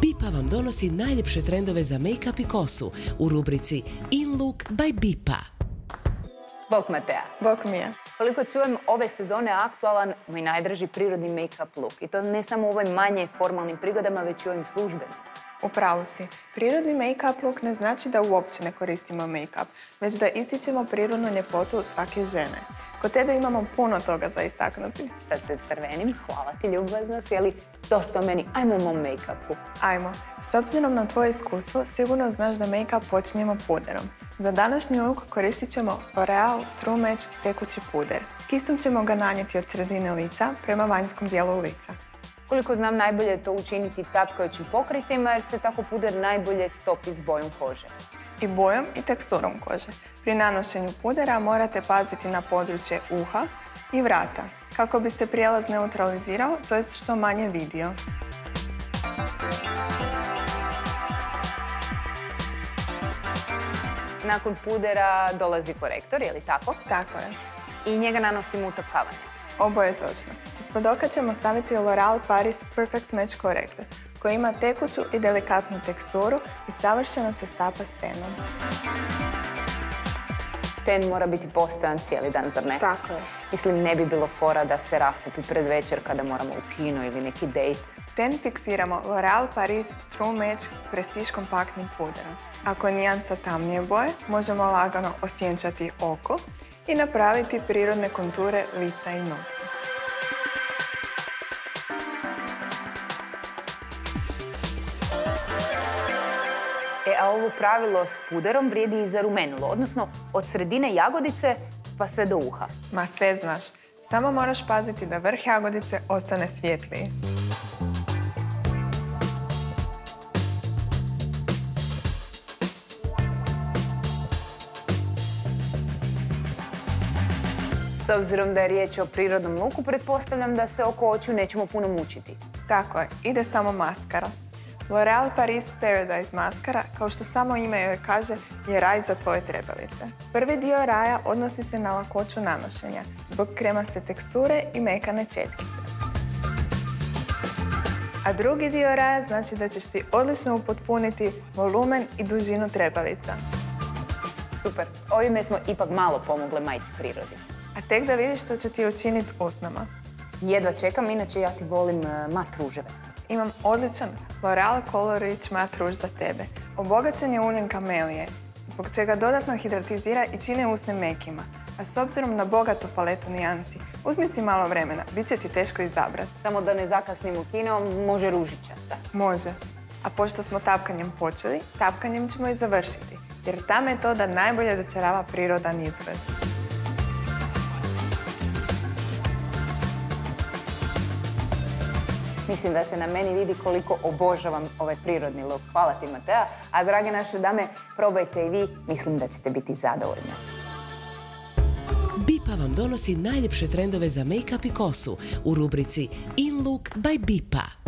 Bipa vam donosi najljepše trendove za make-up i kosu u rubrici In Look by Bipa. Bok Matea. Bok Mija. Koliko čujem, ove sezone je aktualan moj najdraži prirodni make-up look. I to ne samo u ovim manje formalnim prigodama, već i u ovim službenim. U pravu si. Prirodni make-up look ne znači da uopće ne koristimo make-up, već da ističemo prirodnu ljepotu svake žene. Kod tebe imamo puno toga za istaknuti. Sad se crvenim, hvala ti ljubaznost, je li dosta o meni, ajmo o mom make-upu. Ajmo. S obzirom na tvoje iskustvo, sigurno znaš da make-up počinjemo puderom. Za današnji look koristit ćemo L'Oreal True Match tekući puder. Kistom ćemo ga nanijeti od sredine lica prema vanjskom dijelu lica. Koliko znam, najbolje je to učiniti tapkajućim pokritima jer se tako puder najbolje stopi s bojom kože. I bojom i teksturom kože. Pri nanošenju pudera morate paziti na područje uha i vrata, kako bi se prijelaz neutralizirao, to jest što manje vidio. Nakon pudera dolazi korektor, je li tako? Tako je. I njega nanosimo u tapkavanje. Oboje je točno. Ispod oka ćemo staviti L'Oreal Paris Perfect Match korektor, koji ima tekuću i delikatnu teksturu i savršeno se stapa s tenom. Ten mora biti postojan cijeli dan, zar ne? Tako je. Mislim, ne bi bilo fora da se rastopi pred večer kada moramo u kino ili neki dejt. Ten fiksiramo L'Oreal Paris True Match Prestige kompaktnim puderom. Ako je nijansa tamnije boje, možemo lagano osjenčati oko i napraviti prirodne konture lica i nosa. A ovo pravilo s puderom vrijedi i za rumenulo, odnosno od sredine jagodice pa sve do uha. Ma sve znaš, samo moraš paziti da vrh jagodice ostane svjetliji. S obzirom da je riječ o prirodnom luku, pretpostavljam da se oko očiju nećemo puno mučiti. Tako je, ide samo maskara. L'Oreal Paris Paradise maskara, kao što samo ime joj kaže, je raj za tvoje trepavice. Prvi dio raja odnosi se na lakoću nanošenja, zbog kremaste teksture i mekane četkice. A drugi dio raja znači da ćeš si odlično upotpuniti volumen i dužinu trepavica. Super, ovime smo ipak malo pomogle majci prirodi. A tek da vidiš što ću ti učiniti usnama. Jedva čekam, inače ja ti volim mat ruževe. Imam odličan L'Oreal Color Rich Matte Rouge za tebe. Obogaćen je uljem kamelije, zbog čega dodatno hidratizira i čini usne mekima. A s obzirom na bogatu paletu nijansi, uzmi si malo vremena, bit će ti teško izabrati. Samo da ne zakasnimo u kino, može ružičasta. Može. A pošto smo tapkanjem počeli, tapkanjem ćemo i završiti, jer ta metoda najbolje dočarava prirodan izgled. Mislim da se na meni vidi koliko obožavam ovaj prirodni look. Hvala ti, Matea. A drage naše dame, probajte i vi. Mislim da ćete biti zadovoljni. Bipa vam donosi najljepše trendove za make-up i kosu u rubrici In Look by Bipa.